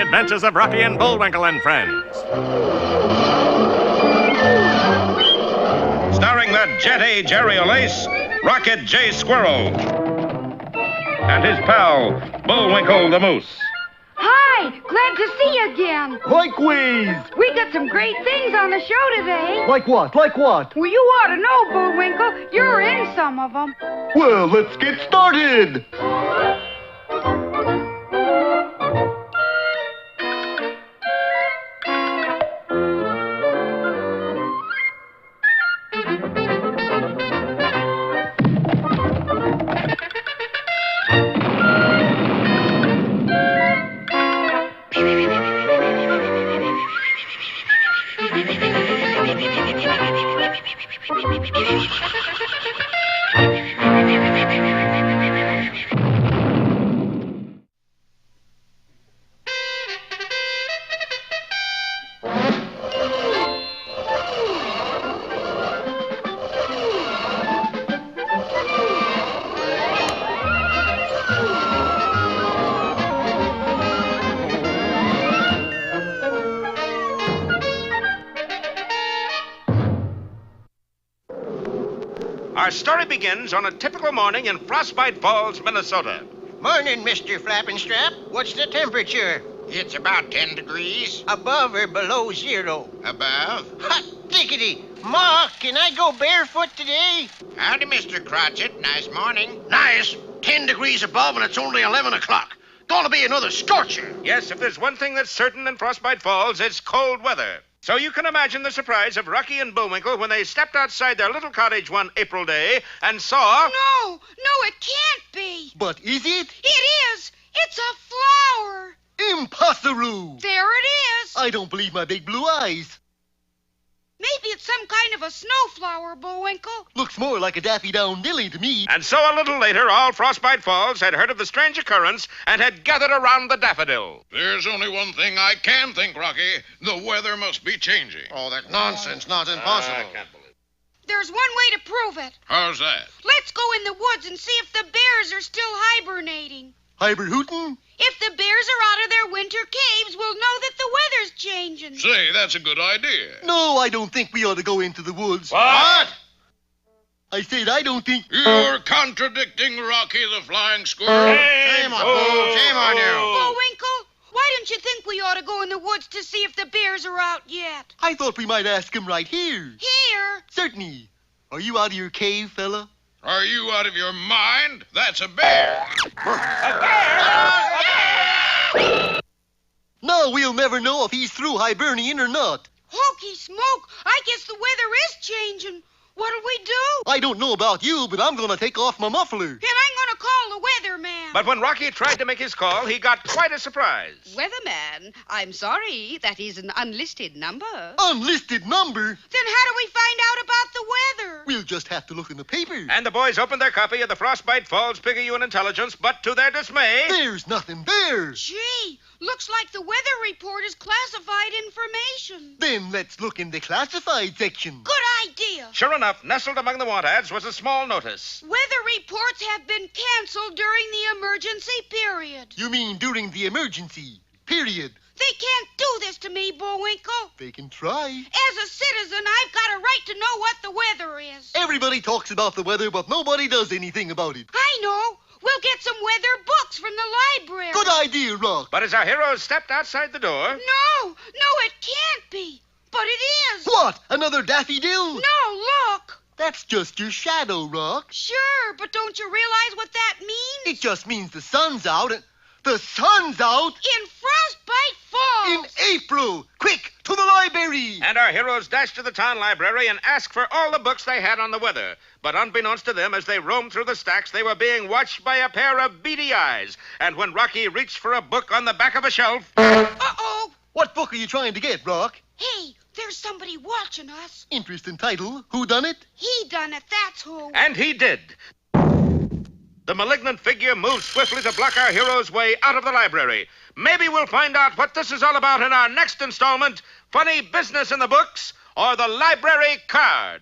adventures of Rocky and Bullwinkle and Friends. Starring that jetty Jerry O'Lace, Rocket J. Squirrel, and his pal, Bullwinkle the Moose. Hi, glad to see you again. Likewise. We got some great things on the show today. Like what? Like what? Well, you ought to know, Bullwinkle. You're in some of them. Well, let's get started. Our story begins on a typical morning in Frostbite Falls, Minnesota. Morning, Mr. Flappinstrap. What's the temperature? It's about 10 degrees. Above or below zero? Above. Hot diggity! Ma, can I go barefoot today? Howdy, Mr. Cratchit. Nice morning. Nice. 10 degrees above and it's only 11 o'clock. Gonna be another scorcher. Yes, if there's one thing that's certain in Frostbite Falls, it's cold weather. So you can imagine the surprise of Rocky and Bullwinkle when they stepped outside their little cottage one April day and saw... No, it can't be. But is it? It is. It's a flower. Impossible. There it is. I don't believe my big blue eyes. Maybe it's some kind of a snowflower, Bullwinkle. Looks more like a Daffy Down Dilly to me. And so a little later, all Frostbite Falls had heard of the strange occurrence and had gathered around the daffodil. There's only one thing I can think, Rocky. The weather must be changing. Oh, that nonsense. Not impossible. I can't believe it. There's one way to prove it. How's that? Let's go in the woods and see if the bears are still hibernating. Hyberhootin'? If the bears are out of their winter caves, we'll know that the weather's changing. Say, that's a good idea. No, I don't think we ought to go into the woods. What? I said I don't think... You're contradicting Rocky the Flying Squirrel. Shame on you. Shame on you. Bullwinkle, why don't you think we ought to go in the woods to see if the bears are out yet? I thought we might ask him right here. Here? Certainly. Are you out of your cave, fella? Are you out of your mind? That's a bear. No, we'll never know if he's through hibernating or not. Hokey smoke, I guess the weather is changing. What'll we do? I don't know about you, but I'm going to take off my muffler. And I'm going to call the weatherman. But when Rocky tried to make his call, he got quite a surprise. Weatherman, I'm sorry, that is an unlisted number. Unlisted number? Then how do we find out about the weather? We'll just have to look in the paper. And the boys opened their copy of the Frostbite Falls Picayune Intelligence, but to their dismay... There's nothing there. Gee, looks like the weather report is classified information. Then let's look in the classified section. Good idea. Sure enough, nestled among the want ads was a small notice. Weather reports have been canceled during the emergency period. You mean during the emergency? Period. They can't do this to me, Bullwinkle. They can try. As a citizen, I've got a right to know what the weather is. Everybody talks about the weather, but nobody does anything about it. I know. We'll get some weather books from the library. Good idea, Rock. But as our heroes stepped outside the door... No, it can't be. But it is. What? Another daffodil? No, look. That's just your shadow, Rock. Sure, but don't you realize what that means? It just means the sun's out. The sun's out? In Frostbite Falls. In April. Quick, to the library. And our heroes dashed to the town library and asked for all the books they had on the weather. But unbeknownst to them, as they roamed through the stacks, they were being watched by a pair of beady eyes. And when Rocky reached for a book on the back of a shelf... Uh-oh. What book are you trying to get, Rock? Hey, there's somebody watching us. Interesting title. Who done it? He done it, that's who. And he did. The malignant figure moved swiftly to block our hero's way out of the library. Maybe we'll find out what this is all about in our next installment, Funny Business in the Books, or The Library Card.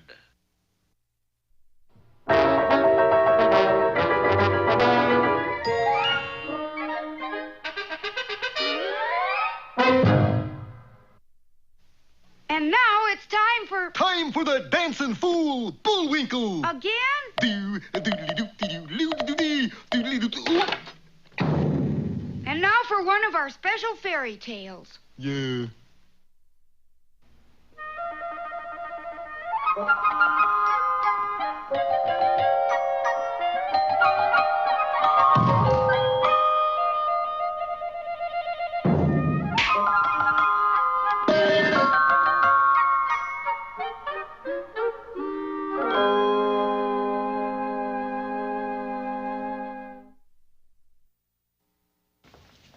time for the dancing fool, Bullwinkle. Again? And now for one of our special fairy tales. Yeah.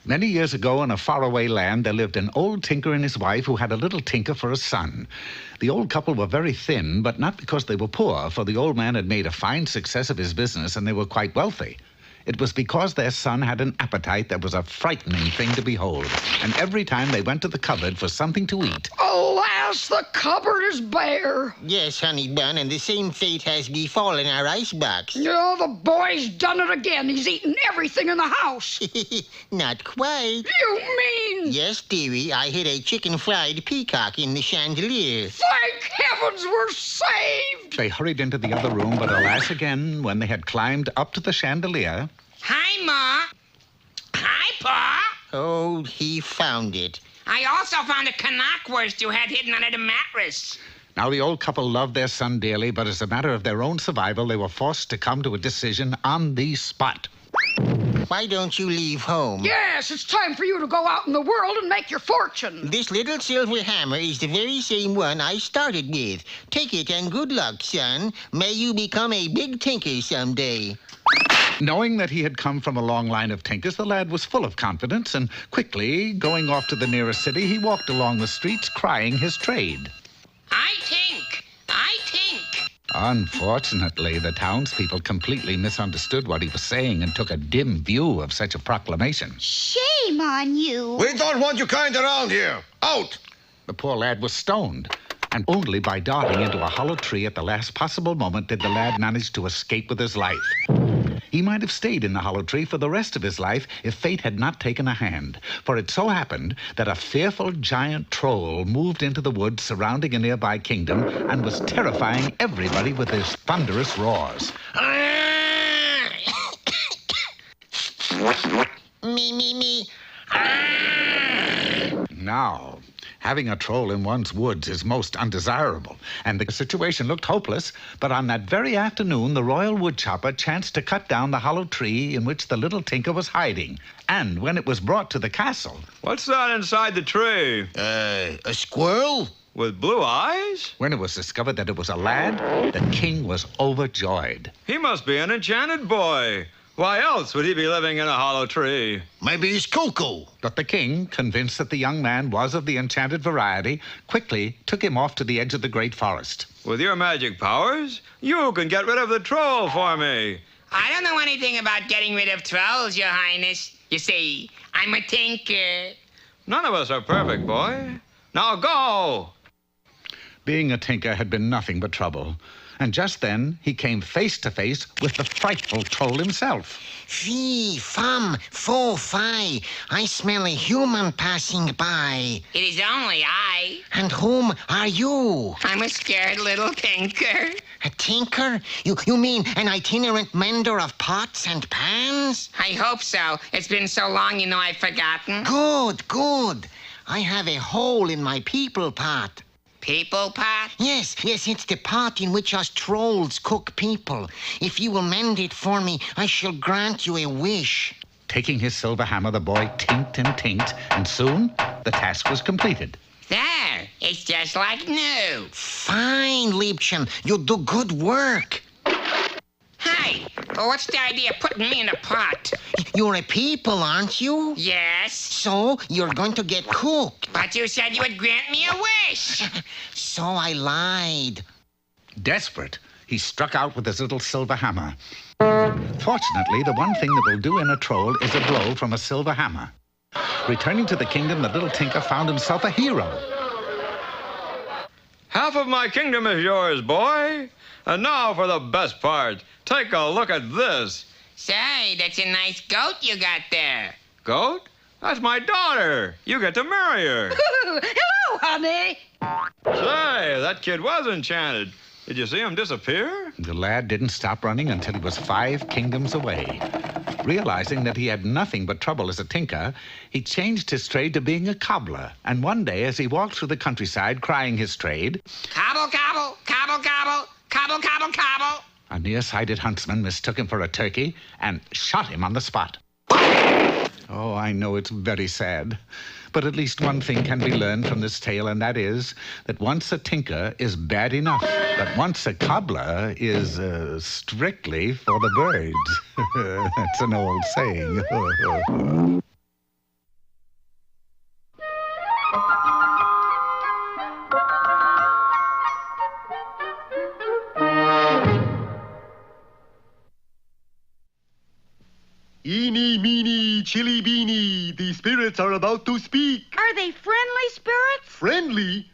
Many years ago, in a faraway land, there lived an old tinker and his wife who had a little tinker for a son. The old couple were very thin, but not because they were poor, for the old man had made a fine success of his business and they were quite wealthy. It was because their son had an appetite that was a frightening thing to behold. And every time they went to the cupboard for something to eat... Alas, the cupboard is bare. Yes, honey bun, and the same fate has befallen our icebox. Oh, the boy's done it again. He's eaten everything in the house. Not quite. You mean? Yes, dearie, I hid a chicken-fried peacock in the chandelier. Thank heavens we're saved. They hurried into the other room, but alas again, when they had climbed up to the chandelier... Hi, Ma. Hi, Pa. Oh, he found it. I also found a knockwurst you had hidden under the mattress. Now, the old couple loved their son dearly, but as a matter of their own survival, they were forced to come to a decision on the spot. Why don't you leave home? Yes, it's time for you to go out in the world and make your fortune. This little silver hammer is the very same one I started with. Take it and good luck, son. May you become a big tinker someday. Knowing that he had come from a long line of tinkers, the lad was full of confidence, and quickly, going off to the nearest city, he walked along the streets crying his trade. I tink. Unfortunately, the townspeople completely misunderstood what he was saying and took a dim view of such a proclamation. Shame on you. We don't want you kind around here. Out! The poor lad was stoned, and only by darting into a hollow tree at the last possible moment did the lad manage to escape with his life. He might have stayed in the hollow tree for the rest of his life if fate had not taken a hand. For it so happened that a fearful giant troll moved into the woods surrounding a nearby kingdom and was terrifying everybody with his thunderous roars. Me. Now, having a troll in one's woods is most undesirable, and the situation looked hopeless, but on that very afternoon, the royal woodchopper chanced to cut down the hollow tree in which the little tinker was hiding. And when it was brought to the castle... What's that inside the tree? A squirrel? With blue eyes? When it was discovered that it was a lad, the king was overjoyed. He must be an enchanted boy. Why else would he be living in a hollow tree? Maybe he's cuckoo. But the king, convinced that the young man was of the enchanted variety, quickly took him off to the edge of the great forest. With your magic powers, you can get rid of the troll for me. I don't know anything about getting rid of trolls, Your Highness. You see, I'm a tinker. None of us are perfect, boy. Now go! Being a tinker had been nothing but trouble. And just then, he came face to face with the frightful troll himself. Fee, fum, fo, fi. I smell a human passing by. It is only I. And whom are you? I'm a scared little tinker. A tinker? You mean an itinerant mender of pots and pans? I hope so. It's been so long, I've forgotten. Good. I have a hole in my people pot. People pot? Yes, it's the pot in which us trolls cook people. If you will mend it for me, I shall grant you a wish. Taking his silver hammer, the boy tinked and tinked, and soon the task was completed. There, it's just like new. Fine, Liebchen. You do good work. Hey, what's the idea of putting me in a pot? You're a people, aren't you? Yes. So you're going to get cooked. But you said you would grant me a wish. So I lied. Desperate, he struck out with his little silver hammer. Fortunately, the one thing that will do in a troll is a blow from a silver hammer. Returning to the kingdom, the little tinker found himself a hero. Half of my kingdom is yours, boy. And now for the best part. Take a look at this. Say, that's a nice goat you got there. Goat? That's my daughter. You get to marry her. Hello, honey. Say, that kid was enchanted. Did you see him disappear? The lad didn't stop running until he was 5 kingdoms away. Realizing that he had nothing but trouble as a tinker, he changed his trade to being a cobbler. And one day, as he walked through the countryside crying his trade, Cobble, cobble, cobble, cobble, cobble, cobble, cobble. a nearsighted huntsman mistook him for a turkey and shot him on the spot. Oh, I know it's very sad. But at least one thing can be learned from this tale, and that is that once a tinker is bad enough, but once a cobbler is strictly for the birds. That's an old saying. Eeny, meeny, chilly beany, the spirits are about to speak. Are they friendly spirits? Friendly?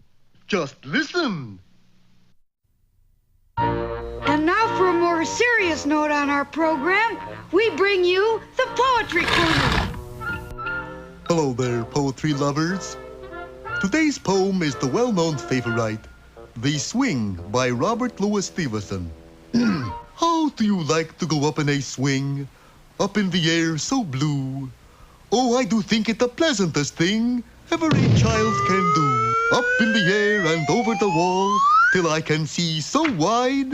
Just listen. And now for a more serious note on our program, we bring you the Poetry Corner. Hello there, poetry lovers. Today's poem is the well-known favorite, The Swing by Robert Louis Stevenson. How do you like to go up in a swing? Up in the air so blue. Oh, I do think it the pleasantest thing ever a child can do. Up in the air and over the wall, till I can see so wide.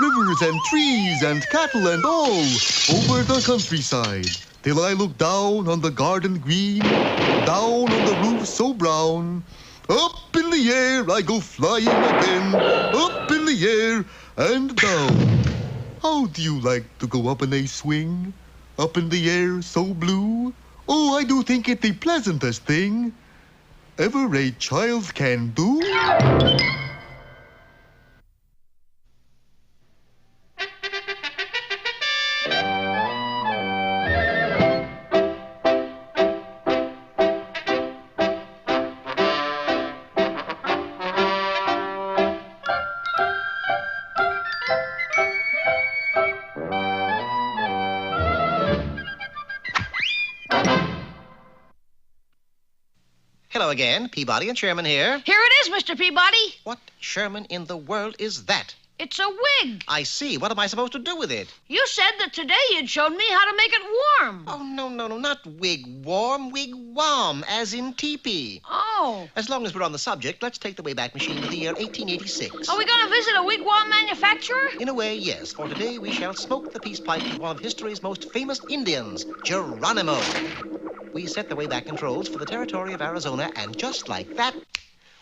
Rivers and trees and cattle and all, over the countryside. Till I look down on the garden green, down on the roof so brown. Up in the air I go flying again, up in the air and down. How do you like to go up in a swing? Up in the air so blue? Oh, I do think it the pleasantest thing ever a child can do. Hello again, Peabody and Sherman here. Here it is, Mr. Peabody. What Sherman in the world is that? It's a wig. I see. What am I supposed to do with it? You said that today you'd shown me how to make it warm. Oh, no, not wig-warm, wigwam, as in teepee. Oh. As long as we're on the subject, let's take the Wayback Machine to the year 1886. Are we going to visit a wigwam manufacturer? In a way, yes. For today, we shall smoke the peace pipe of one of history's most famous Indians, Geronimo. We set the Wayback Controls for the territory of Arizona, and just like that,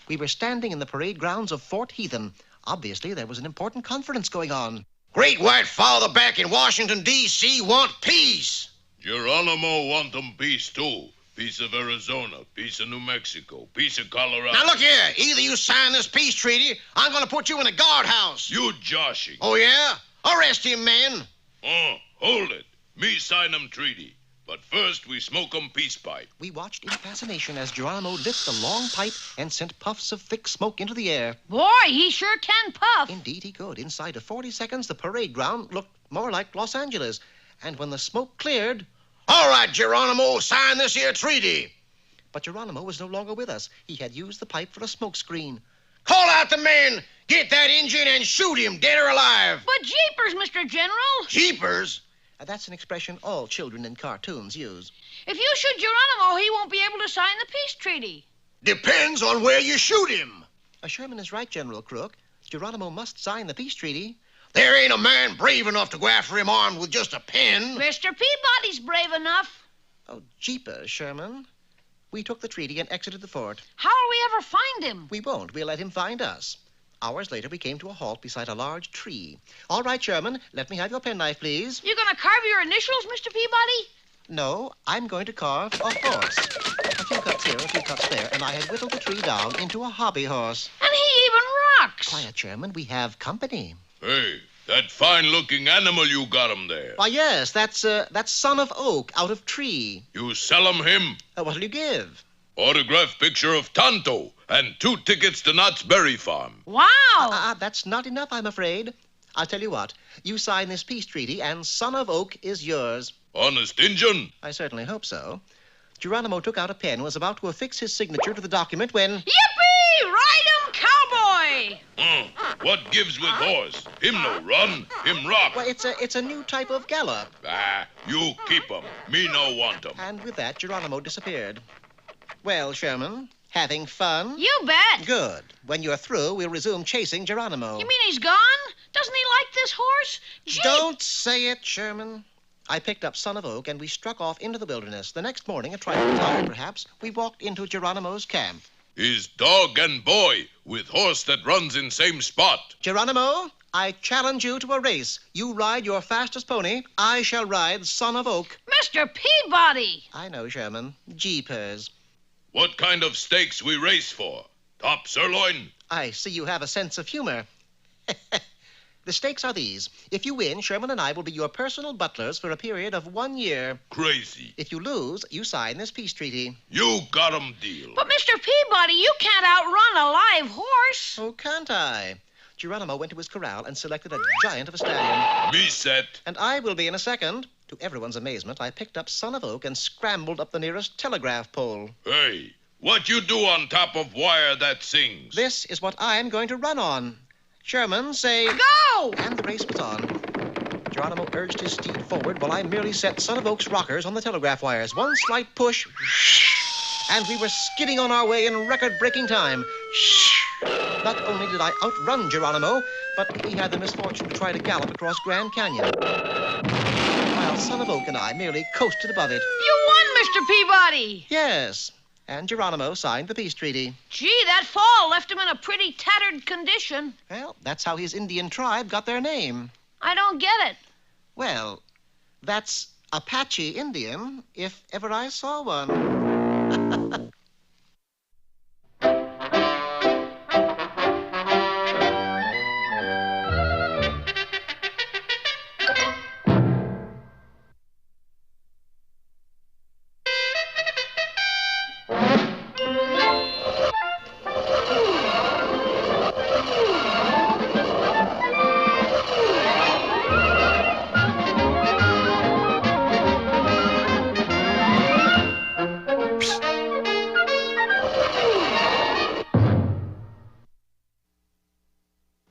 we were standing in the parade grounds of Fort Heathen. Obviously, there was an important conference going on. Great White Father back in Washington, D.C. want peace. Geronimo want them peace, too. Peace of Arizona, peace of New Mexico, peace of Colorado. Now, look here. Either you sign this peace treaty, I'm going to put you in a guardhouse. You joshing. Oh, yeah? Arrest him, man. Oh, hold it. Me sign 'em treaty. But first, we smoke 'em peace pipe. We watched in fascination as Geronimo lit the long pipe and sent puffs of thick smoke into the air. Boy, he sure can puff. Indeed, he could. Inside of 40 seconds, the parade ground looked more like Los Angeles. And when the smoke cleared... All right, Geronimo, sign this here treaty. But Geronimo was no longer with us. He had used the pipe for a smoke screen. Call out the men! Get that engine and shoot him, dead or alive! But jeepers, Mr. General. Jeepers? That's an expression all children in cartoons use. If you shoot Geronimo, he won't be able to sign the peace treaty. Depends on where you shoot him. Sherman is right, General Crook. Geronimo must sign the peace treaty. There ain't a man brave enough to go after him armed with just a pen. Mr. Peabody's brave enough. Oh, jeepers, Sherman. We took the treaty and exited the fort. How'll we ever find him? We won't. We'll let him find us. Hours later, we came to a halt beside a large tree. All right, Sherman, let me have your penknife, please. You gonna carve your initials, Mr. Peabody? No, I'm going to carve a horse. A few cuts here, a few cuts there, and I had whittled the tree down into a hobby horse. And he even rocks. Quiet, Sherman. We have company. Hey, that fine-looking animal you got 'em there. Why, yes, that's Son of Oak out of tree. You sell 'em him? What'll you give? Autographed picture of Tonto and 2 tickets to Knott's Berry Farm. Wow. That's not enough, I'm afraid. I'll tell you what. You sign this peace treaty, and Son of Oak is yours. Honest Injun? I certainly hope so. Geronimo took out a pen and was about to affix his signature to the document when... Yippee! Ride 'em, cowboy! What gives with horse? Him no run, him rock. Well, it's a new type of gallop. Ah, you keep 'em. Me no want 'em. And with that, Geronimo disappeared. Well, Sherman, having fun? You bet. Good. When you're through, we'll resume chasing Geronimo. You mean he's gone? Doesn't he like this horse? Gee. Don't say it, Sherman. I picked up Son of Oak, and we struck off into the wilderness. The next morning, a trifle tired, perhaps, we walked into Geronimo's camp. Is dog and boy with horse that runs in same spot. Geronimo, I challenge you to a race. You ride your fastest pony. I shall ride Son of Oak. Mr. Peabody! I know, Sherman. Jeepers. What kind of stakes we race for? Top sirloin? I see you have a sense of humor. The stakes are these. If you win, Sherman and I will be your personal butlers for a period of 1 year. Crazy. If you lose, you sign this peace treaty. You got 'em deal. But, Mr. Peabody, you can't outrun a live horse. Oh, can't I? Geronimo went to his corral and selected a giant of a stallion. Me set. And I will be in a second. To everyone's amazement, I picked up Son of Oak and scrambled up the nearest telegraph pole. Hey, what you do on top of wire that sings? This is what I'm going to run on. Sherman, say... Go! And the race was on. Geronimo urged his steed forward while I merely set Son of Oak's rockers on the telegraph wires. One slight push, and we were skidding on our way in record-breaking time. Not only did I outrun Geronimo, but he had the misfortune to try to gallop across Grand Canyon, while Son of Oak and I merely coasted above it. You won, Mr. Peabody! Yes, and Geronimo signed the peace treaty. Gee, that fall left him in a pretty tattered condition. Well, that's how his Indian tribe got their name. I don't get it. Well, that's Apache Indian, if ever I saw one.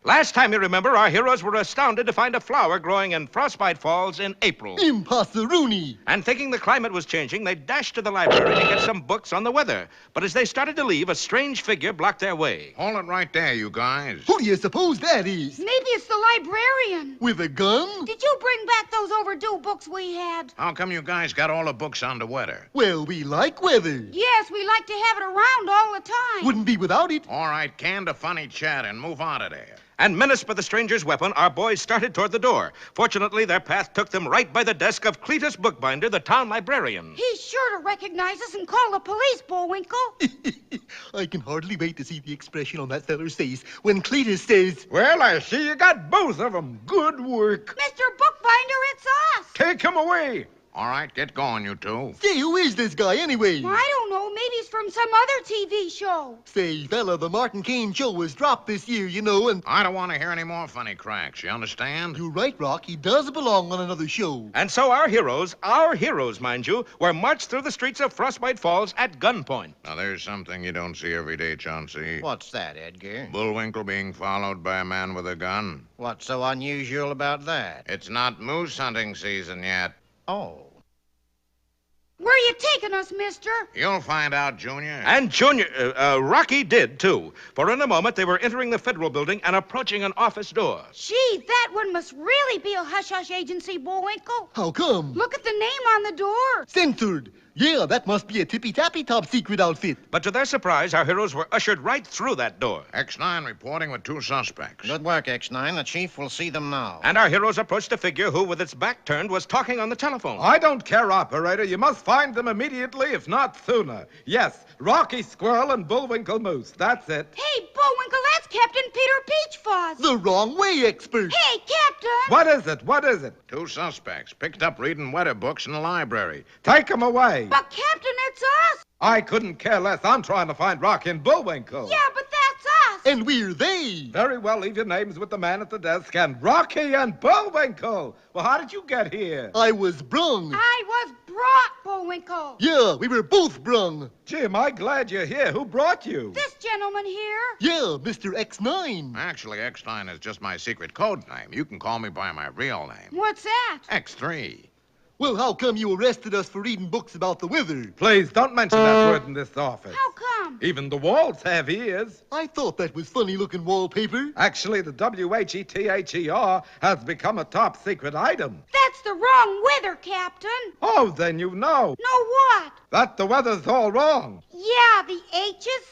Last time you remember, our heroes were astounded to find a flower growing in Frostbite Falls in April. Impossiroony! And thinking the climate was changing, they dashed to the library to get some books on the weather. But as they started to leave, a strange figure blocked their way. Hold it right there, you guys. Who do you suppose that is? Maybe it's the librarian. With a gun? Did you bring back those overdue books we had? How come you guys got all the books on the weather? Well, we like weather. Yes, we like to have it around all the time. Wouldn't be without it. All right, can the funny chat and move out of there. And menaced by the stranger's weapon, our boys started toward the door. Fortunately, their path took them right by the desk of Cletus Bookbinder, the town librarian. He's sure to recognize us and call the police, Bullwinkle. I can hardly wait to see the expression on that feller's face when Cletus says, Well, I see you got both of them. Good work. Mr. Bookbinder, it's us. Take him away. All right, get going, you two. Say, who is this guy anyway? I don't know. Maybe it's from some other TV show. Say, fella, the Martin Kane show was dropped this year, you know, and... I don't want to hear any more funny cracks, you understand? You're right, Rock. He does belong on another show. And so our heroes, mind you, were marched through the streets of Frostbite Falls at gunpoint. Now, there's something you don't see every day, Chauncey. What's that, Edgar? Bullwinkle being followed by a man with a gun. What's so unusual about that? It's not moose hunting season yet. Oh. Where are you taking us, mister? You'll find out, Junior. And Junior, Rocky did, too. For in a moment, they were entering the federal building and approaching an office door. Gee, that one must really be a hush-hush agency, Bullwinkle. How come? Look at the name on the door. Censored. Yeah, that must be a tippy-tappy top secret outfit. But to their surprise, our heroes were ushered right through that door. X9 reporting with 2 suspects. Good work, X9. The chief will see them now. And our heroes approached a figure who, with its back turned, was talking on the telephone. I don't care, operator. You must find them immediately, if not sooner. Yes, Rocky Squirrel and Bullwinkle Moose. That's it. Hey, Bullwinkle, that's Captain Peter Peachfuzz. The wrong way, expert. Hey, Captain. What is it? What is it? 2 suspects picked up reading weather books in the library. Take them away. But, Captain, it's us. I couldn't care less. I'm trying to find Rocky and Bullwinkle. Yeah, but that's us. And we're they. Very well, leave your names with the man at the desk and Rocky and Bullwinkle. Well, how did you get here? I was brung. I was brought, Bullwinkle. Yeah, we were both brung. Gee, am I glad you're here. Who brought you? This gentleman here. Yeah, Mr. X9. Actually, X9 is just my secret code name. You can call me by my real name. What's that? X3. Well, how come you arrested us for reading books about the weather? Please, don't mention that word in this office. How come? Even the walls have ears. I thought that was funny-looking wallpaper. Actually, the WHETHER has become a top-secret item. That's the wrong weather, Captain. Oh, then you know. Know what? That the weather's all wrong. Yeah, the H is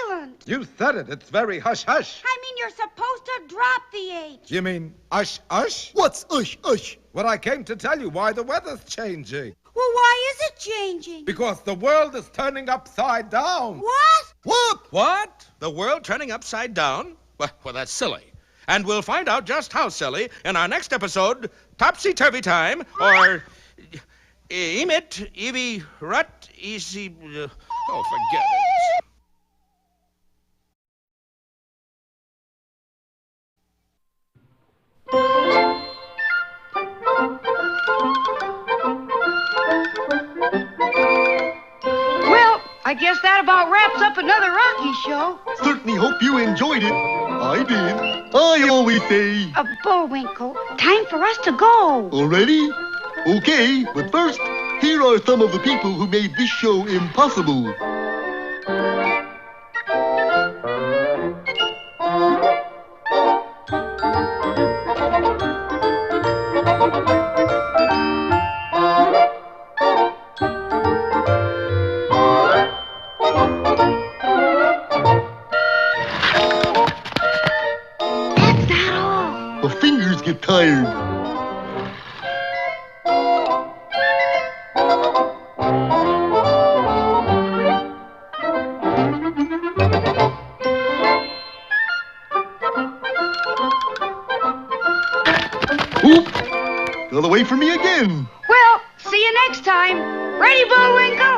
silent. You said it. It's very hush-hush. I mean, you're supposed to drop the H. You mean ush-ush? What's ush-ush? Well, I came to tell you why the weather's changing. Well, why is it changing? Because the world is turning upside down. What? What? What? The world turning upside down? Well, that's silly. And we'll find out just how silly in our next episode, Topsy Turvy Time, or Emit, Evie, Rut, Easy. Oh, forget it. Well, I guess that about wraps up another Rocky show. Certainly hope you enjoyed it. I did. I always say... Bullwinkle, time for us to go. Already? Okay, but first, here are some of the people who made this show impossible. My fingers get tired. Oop! Got away from me again. Well, see you next time. Ready, Bullwinkle?